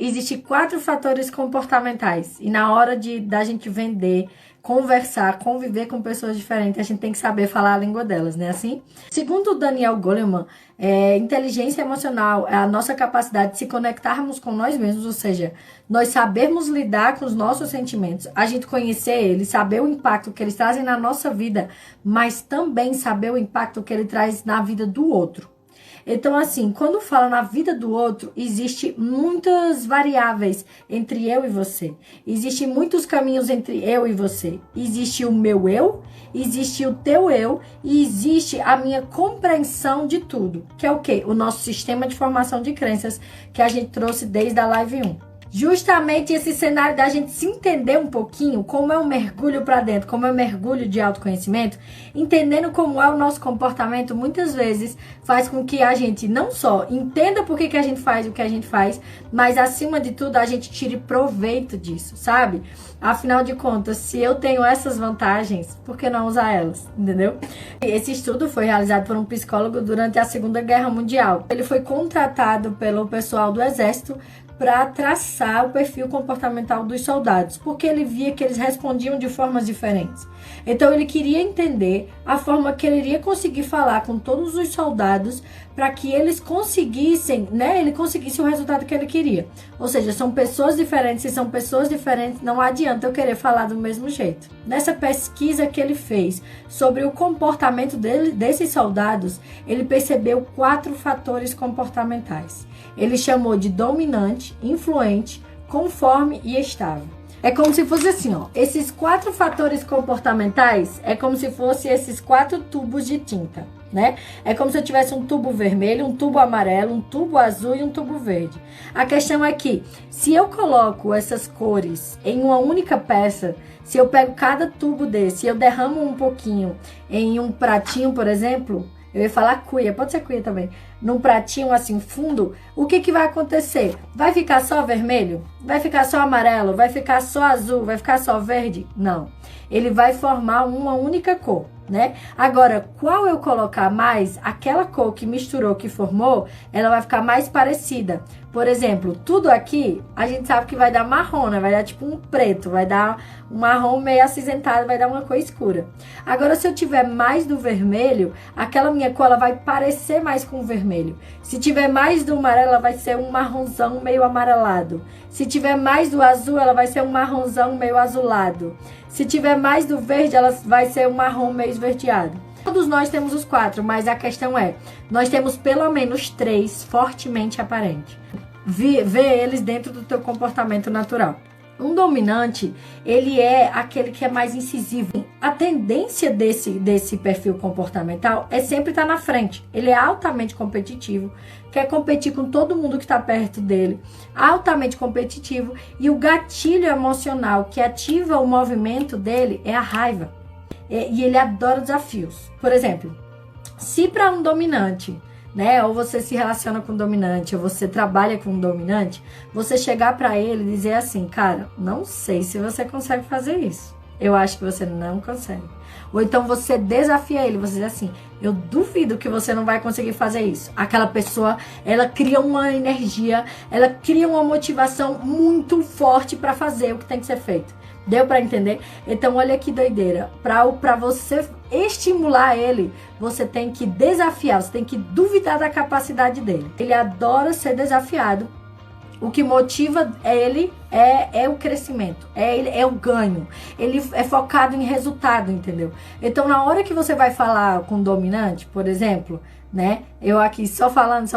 existem 4 fatores comportamentais. E na hora da gente vender, conversar, conviver com pessoas diferentes, a gente tem que saber falar a língua delas, né? Assim, segundo o Daniel Goleman, inteligência emocional é a nossa capacidade de se conectarmos com nós mesmos, ou seja, nós sabermos lidar com os nossos sentimentos, a gente conhecer eles, saber o impacto que eles trazem na nossa vida, mas também saber o impacto que ele traz na vida do outro. Então, assim, quando fala na vida do outro, existe muitas variáveis entre eu e você. Existem muitos caminhos entre eu e você. Existe o meu eu, existe o teu eu e existe a minha compreensão de tudo. Que é o quê? O nosso sistema de formação de crenças que a gente trouxe desde a live 1. Justamente esse cenário da gente se entender um pouquinho, como é um mergulho para dentro, como é um mergulho de autoconhecimento, entendendo como é o nosso comportamento, muitas vezes faz com que a gente não só entenda por que a gente faz o que a gente faz, mas acima de tudo a gente tire proveito disso, sabe? Afinal de contas, se eu tenho essas vantagens, por que não usar elas, entendeu? Esse estudo foi realizado por um psicólogo durante a Segunda Guerra Mundial. Ele foi contratado pelo pessoal do Exército para traçar o perfil comportamental dos soldados, porque ele via que eles respondiam de formas diferentes. Então ele queria entender a forma que ele iria conseguir falar com todos os soldados para que eles conseguissem, ele conseguisse o resultado que ele queria. Ou seja, são pessoas diferentes, se são pessoas diferentes, não adianta eu querer falar do mesmo jeito. Nessa pesquisa que ele fez sobre o comportamento desses soldados, ele percebeu 4 fatores comportamentais. Ele chamou de dominante, influente, conforme e estável. É como se fosse assim, ó. Esses 4 fatores comportamentais é como se fossem esses 4 tubos de tinta, né? É como se eu tivesse um tubo vermelho, um tubo amarelo, um tubo azul e um tubo verde. A questão é que, se eu coloco essas cores em uma única peça, se eu pego cada tubo desse e eu derramo um pouquinho em um pratinho, por exemplo, eu ia falar cuia, pode ser cuia também, num pratinho assim fundo, o que vai acontecer? Vai ficar só vermelho? Vai ficar só amarelo? Vai ficar só azul? Vai ficar só verde? Não. Ele vai formar uma única cor, né? Agora, qual eu colocar mais, aquela cor que misturou, que formou, ela vai ficar mais parecida. Por exemplo, tudo aqui, a gente sabe que vai dar marrom, né? Vai dar tipo um preto, vai dar um marrom meio acinzentado, vai dar uma cor escura. Agora, se eu tiver mais do vermelho, aquela minha cor, ela vai parecer mais com o vermelho. Se tiver mais do amarelo, ela vai ser um marronzão meio amarelado. Se tiver mais do azul, ela vai ser um marronzão meio azulado. Se tiver mais do verde, ela vai ser um marrom meio esverdeado. Todos nós temos os 4, mas a questão é, nós temos pelo menos 3 fortemente aparentes. Vê eles dentro do teu comportamento natural. Um dominante, ele é aquele que é mais incisivo. A tendência desse perfil comportamental é sempre estar na frente. Ele é altamente competitivo, quer competir com todo mundo que está perto dele, altamente competitivo, e o gatilho emocional que ativa o movimento dele é a raiva. E ele adora desafios. Por exemplo, se para um dominante, ou você se relaciona com um dominante, ou você trabalha com um dominante, você chegar para ele e dizer assim, cara, não sei se você consegue fazer isso. Eu acho que você não consegue. Ou então você desafia ele, você diz assim, eu duvido que você não vai conseguir fazer isso. Aquela pessoa, ela cria uma energia, ela cria uma motivação muito forte para fazer o que tem que ser feito. Deu para entender? Então, olha que doideira. Para você estimular ele, você tem que desafiar, você tem que duvidar da capacidade dele. Ele adora ser desafiado. O que motiva ele é o crescimento, é o ganho. Ele é focado em resultado, entendeu? Então, na hora que você vai falar com o dominante, por exemplo, eu aqui só falando,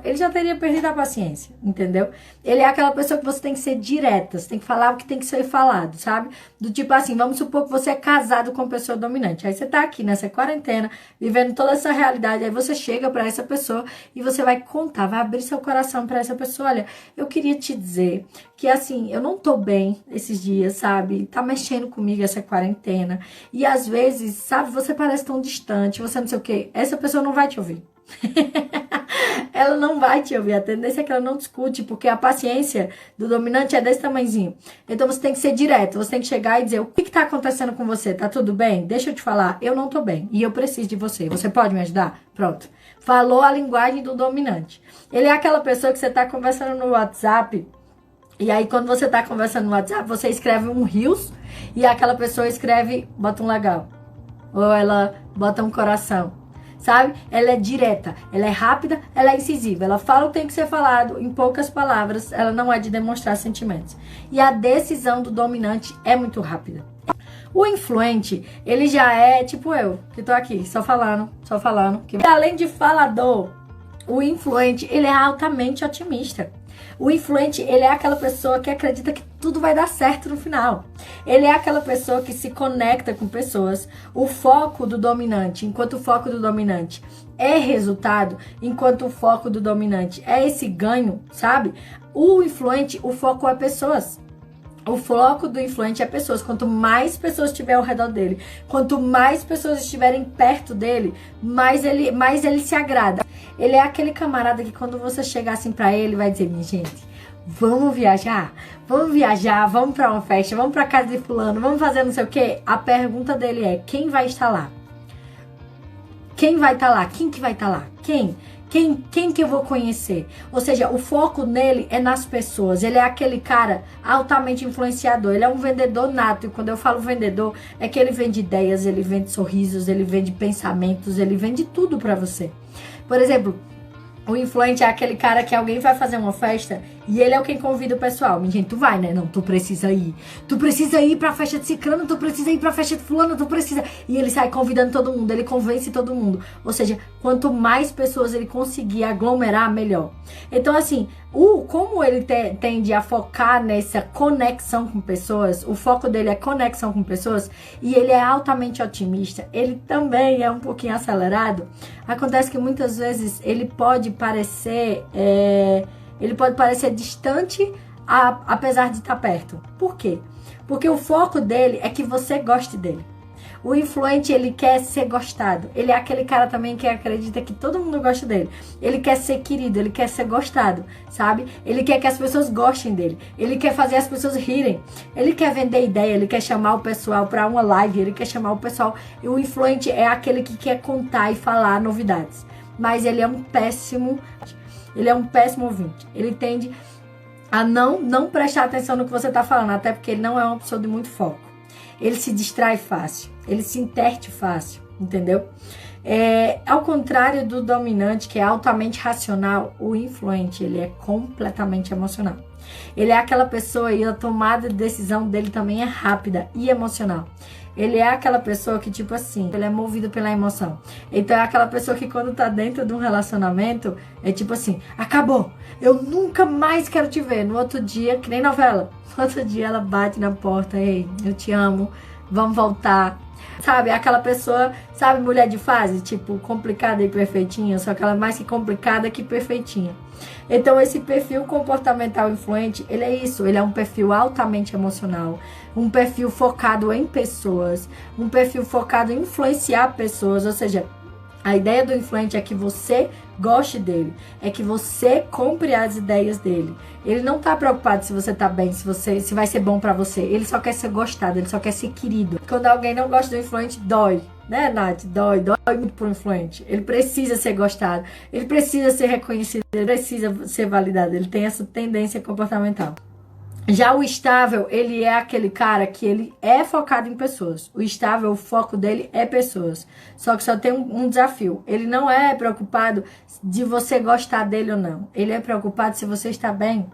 ele já teria perdido a paciência, entendeu? Ele é aquela pessoa que você tem que ser direta, você tem que falar o que tem que ser falado, sabe? Do tipo assim, vamos supor que você é casado com uma pessoa dominante. Aí você tá aqui nessa quarentena, vivendo toda essa realidade, aí você chega pra essa pessoa e você vai contar, vai abrir seu coração pra essa pessoa. Olha, eu queria te dizer que assim, eu não tô bem esses dias, sabe? Tá mexendo comigo essa quarentena. E às vezes, sabe, você parece tão distante, você não sei o quê. Essa pessoa não vai te ouvir. Ela não vai te ouvir. A tendência é que ela não discute, porque a paciência do dominante é desse tamanhozinho. Então você tem que ser direto, você tem que chegar e dizer, o que tá acontecendo com você? Tá tudo bem? Deixa eu te falar, eu não tô bem e eu preciso de você. Você pode me ajudar? Pronto. Falou a linguagem do dominante. Ele é aquela pessoa que você tá conversando no WhatsApp E aí, quando você tá conversando no WhatsApp, você escreve um rios e aquela pessoa escreve, bota um legal. Ou ela bota um coração, sabe? Ela é direta, ela é rápida, ela é incisiva. Ela fala o que tem que ser falado em poucas palavras, ela não é de demonstrar sentimentos. E a decisão do dominante é muito rápida. O influente, ele já é tipo eu, que tô aqui, só falando. Que além de falador, o influente, ele é altamente otimista. O influente, ele é aquela pessoa que acredita que tudo vai dar certo no final. Ele é aquela pessoa que se conecta com pessoas. O foco do dominante, enquanto o foco do dominante é resultado, enquanto o foco do dominante é esse ganho, sabe? O influente, o foco é pessoas. O foco do influente é pessoas. Quanto mais pessoas estiver ao redor dele, quanto mais pessoas estiverem perto dele, mais ele se agrada. Ele é aquele camarada que quando você chegar assim pra ele, vai dizer, minha gente, vamos viajar, vamos pra uma festa, vamos pra casa de fulano, vamos fazer não sei o quê. A pergunta dele é, quem vai estar lá? Quem vai estar lá? Quem que vai estar lá? Quem que eu vou conhecer? Ou seja, o foco nele é nas pessoas. Ele é aquele cara altamente influenciador. Ele é um vendedor nato. E quando eu falo vendedor, é que ele vende ideias, ele vende sorrisos, ele vende pensamentos, ele vende tudo pra você. Por exemplo, o influente é aquele cara que alguém vai fazer uma festa e ele é quem convida o pessoal. Minha gente, tu vai, né? Não, tu precisa ir. Tu precisa ir pra festa de ciclano, tu precisa ir pra festa de fulano, tu precisa... E ele sai convidando todo mundo, ele convence todo mundo. Ou seja, quanto mais pessoas ele conseguir aglomerar, melhor. Então, assim, como ele tende a focar nessa conexão com pessoas, o foco dele é conexão com pessoas, e ele é altamente otimista, ele também é um pouquinho acelerado. Acontece que muitas vezes ele pode parecer distante, apesar de estar perto. Por quê? Porque o foco dele é que você goste dele. O influente, ele quer ser gostado. Ele é aquele cara também que acredita que todo mundo gosta dele. Ele quer ser querido, ele quer ser gostado, sabe? Ele quer que as pessoas gostem dele. Ele quer fazer as pessoas rirem. Ele quer vender ideia, ele quer chamar o pessoal para uma live, ele quer chamar o pessoal. E o influente é aquele que quer contar e falar novidades. Mas ele é um péssimo ouvinte. Ele tende a não prestar atenção no que você está falando, até porque ele não é uma pessoa de muito foco. Ele se distrai fácil, ele se interte fácil, entendeu? Ao contrário do dominante, que é altamente racional, o influente, ele é completamente emocional. Ele é aquela pessoa e a tomada de decisão dele também é rápida e emocional. Ele é aquela pessoa que, tipo assim, ele é movido pela emoção. Então é aquela pessoa que quando tá dentro de um relacionamento, é tipo assim, acabou, eu nunca mais quero te ver. No outro dia, que nem novela, no outro dia ela bate na porta, ei, eu te amo, vamos voltar. Sabe, aquela pessoa, sabe, mulher de fase, tipo, complicada e perfeitinha, só que ela é mais que complicada que perfeitinha. Então, esse perfil comportamental influente, ele é isso, ele é um perfil altamente emocional, um perfil focado em pessoas, um perfil focado em influenciar pessoas, ou seja, a ideia do influente é que você goste dele, é que você compre as ideias dele. Ele não tá preocupado se você tá bem, se vai ser bom pra você. Ele só quer ser gostado, ele só quer ser querido. Quando alguém não gosta do influente, dói, né, Nath? Dói muito pro influente. Ele precisa ser gostado, ele precisa ser reconhecido, ele precisa ser validado. Ele tem essa tendência comportamental. Já o estável, ele é aquele cara que ele é focado em pessoas. O estável, o foco dele é pessoas. Só que só tem um desafio. Ele não é preocupado de você gostar dele ou não. Ele é preocupado se você está bem.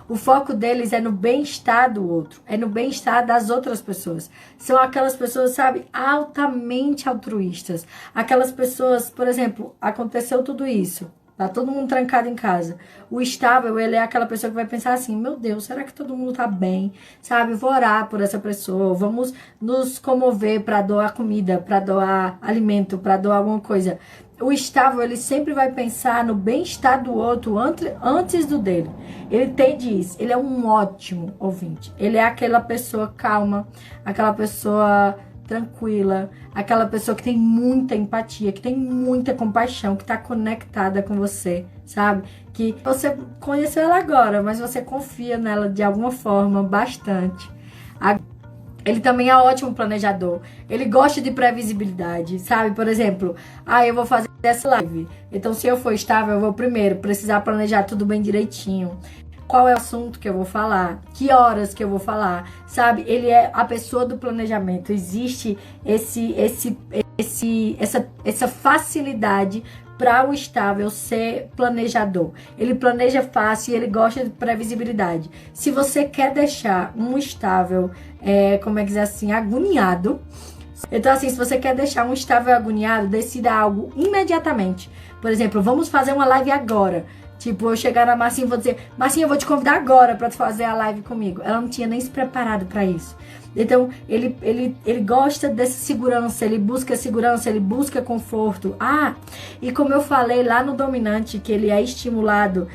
O foco deles é no bem-estar do outro. É no bem-estar das outras pessoas. São aquelas pessoas, sabe, altamente altruístas. Aquelas pessoas, por exemplo, aconteceu tudo isso. Tá todo mundo trancado em casa. O estável, ele é aquela pessoa que vai pensar assim, meu Deus, será que todo mundo tá bem? Sabe, vou orar por essa pessoa, vamos nos comover para doar comida, para doar alimento, para doar alguma coisa. O estável, ele sempre vai pensar no bem-estar do outro antes do dele. Ele entende isso, ele é um ótimo ouvinte. Ele é aquela pessoa calma, aquela pessoa tranquila, aquela pessoa que tem muita empatia, que tem muita compaixão, que tá conectada com você, sabe? Que você conheceu ela agora, mas você confia nela de alguma forma bastante. Ele também é ótimo planejador. Ele gosta de previsibilidade, sabe? Por exemplo, eu vou fazer essa live. Então, se eu for estável, eu vou primeiro precisar planejar tudo bem direitinho. qual é o assunto que eu vou falar, que horas que eu vou falar, sabe? Ele é a pessoa do planejamento. Existe essa facilidade para o estável ser planejador. Ele planeja fácil e ele gosta de previsibilidade. Se você quer deixar um estável, como é que dizer assim, agoniado, então assim, se você quer deixar um estável agoniado, decida algo imediatamente. Por exemplo, vamos fazer uma live agora. Tipo, eu chegar na Marcinha e vou dizer, Marcinha, eu vou te convidar agora pra tu fazer a live comigo. Ela não tinha nem se preparado pra isso. Então, ele gosta dessa segurança, ele busca segurança, ele busca conforto. Ah, e como eu falei lá no dominante, que ele é estimulado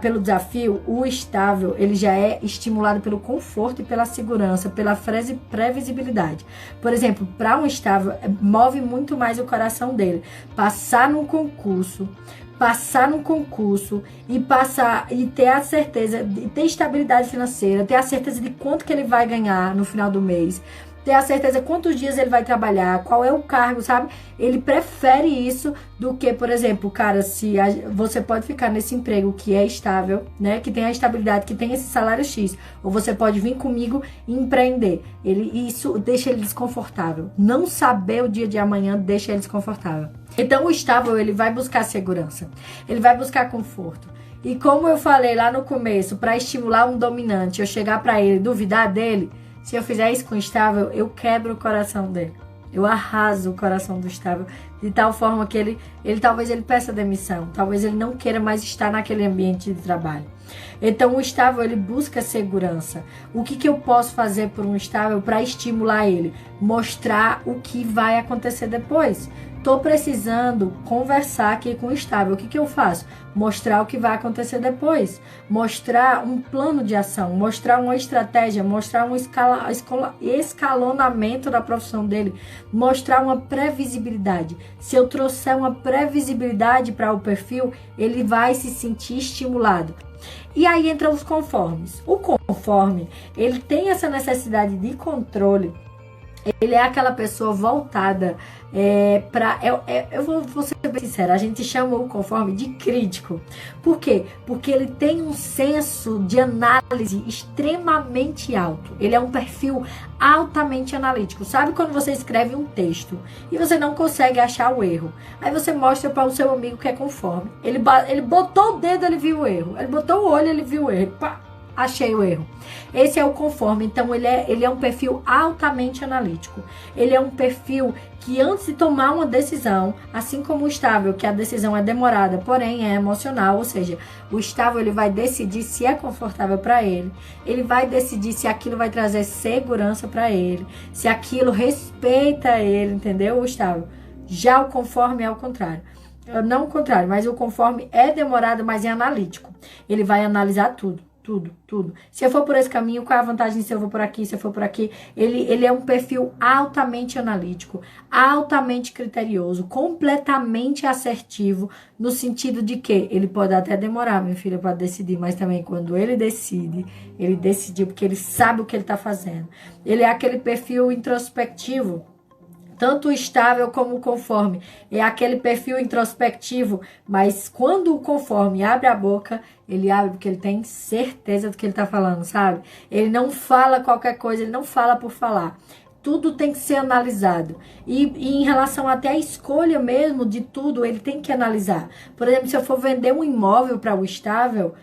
pelo desafio, o estável, ele já é estimulado pelo conforto e pela segurança, pela previsibilidade. Por exemplo, para um estável, move muito mais o coração dele. Passar num concurso e ter a certeza, de ter estabilidade financeira, ter a certeza de quanto que ele vai ganhar no final do mês, ter a certeza quantos dias ele vai trabalhar, qual é o cargo, sabe? Ele prefere isso do que, por exemplo, cara, você pode ficar nesse emprego que é estável, né? Que tem a estabilidade, que tem esse salário X, ou você pode vir comigo e empreender. Isso deixa ele desconfortável. Não saber o dia de amanhã deixa ele desconfortável. Então o estável, ele vai buscar segurança, ele vai buscar conforto. E como eu falei lá no começo, para estimular um dominante, eu chegar para ele, duvidar dele, se eu fizer isso com o estável, eu quebro o coração dele. Eu arraso o coração do estável, de tal forma que ele talvez ele peça demissão, talvez ele não queira mais estar naquele ambiente de trabalho. Então o estável, ele busca segurança. O que eu posso fazer por um estável para estimular ele? Mostrar o que vai acontecer depois. Tô precisando conversar aqui com o estável. O que eu faço? Mostrar o que vai acontecer depois. Mostrar um plano de ação. Mostrar uma estratégia. Mostrar um escalonamento da profissão dele. Mostrar uma previsibilidade. Se eu trouxer uma previsibilidade para o perfil, ele vai se sentir estimulado. E aí entram os conformes. O conforme, ele tem essa necessidade de controle. Ele é aquela pessoa voltada para... Eu vou ser bem sincera, a gente chama o conforme de crítico. Por quê? Porque ele tem um senso de análise extremamente alto. Ele é um perfil altamente analítico. Sabe quando você escreve um texto e você não consegue achar o erro? Aí você mostra para o seu amigo que é conforme. Ele botou o dedo, ele viu o erro. Ele botou o olho, ele viu o erro. Pá! Achei o erro. Esse é o conforme. Então ele é um perfil altamente analítico. Ele é um perfil que antes de tomar uma decisão, assim como o estável, que a decisão é demorada, porém é emocional, ou seja, o estável ele vai decidir se é confortável para ele, ele vai decidir se aquilo vai trazer segurança para ele, se aquilo respeita ele, entendeu? O estável. Já o conforme é o contrário. Não o contrário, mas o conforme é demorado, mas é analítico. Ele vai analisar tudo. Tudo. Se eu for por esse caminho, qual é a vantagem se eu vou por aqui, se eu for por aqui? Ele é um perfil altamente analítico, altamente criterioso, completamente assertivo, no sentido de que ele pode até demorar, minha filha, para decidir, mas também quando ele decidiu porque ele sabe o que ele está fazendo. Ele é aquele perfil introspectivo, tanto o estável como o conforme. É aquele perfil introspectivo, mas quando o conforme abre a boca, ele abre porque ele tem certeza do que ele está falando, sabe? Ele não fala qualquer coisa, ele não fala por falar. Tudo tem que ser analisado. E em relação até à escolha mesmo de tudo, ele tem que analisar. Por exemplo, se eu for vender um imóvel para o estável,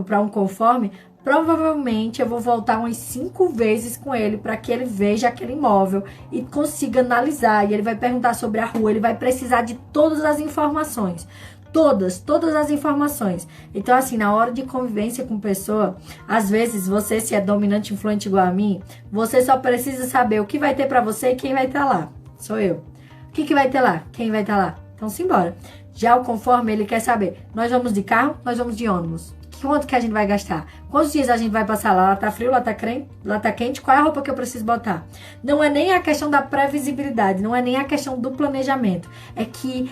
para um conforme, provavelmente eu vou voltar umas 5 vezes com ele para que ele veja aquele imóvel e consiga analisar. E ele vai perguntar sobre a rua, ele vai precisar de todas as informações. Todas as informações. Então, assim, na hora de convivência com pessoa, às vezes você, se é dominante influente igual a mim, você só precisa saber o que vai ter para você e quem vai estar lá. Sou eu. O que vai ter lá? Quem vai estar lá? Então, simbora. Já o conforme, ele quer saber, nós vamos de carro, nós vamos de ônibus. Quanto que a gente vai gastar? Quantos dias a gente vai passar lá? Lá tá frio, lá tá quente? Qual é a roupa que eu preciso botar? Não é nem a questão da previsibilidade, não é nem a questão do planejamento. É que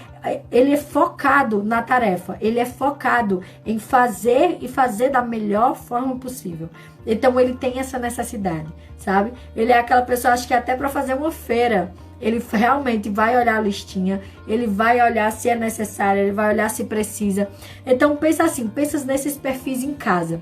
ele é focado na tarefa, ele é focado em fazer e fazer da melhor forma possível. Então ele tem essa necessidade, sabe? Ele é aquela pessoa, acho que até para fazer uma feira, ele realmente vai olhar a listinha, ele vai olhar se é necessário, ele vai olhar se precisa. Então pensa assim, pensa nesses perfis em casa.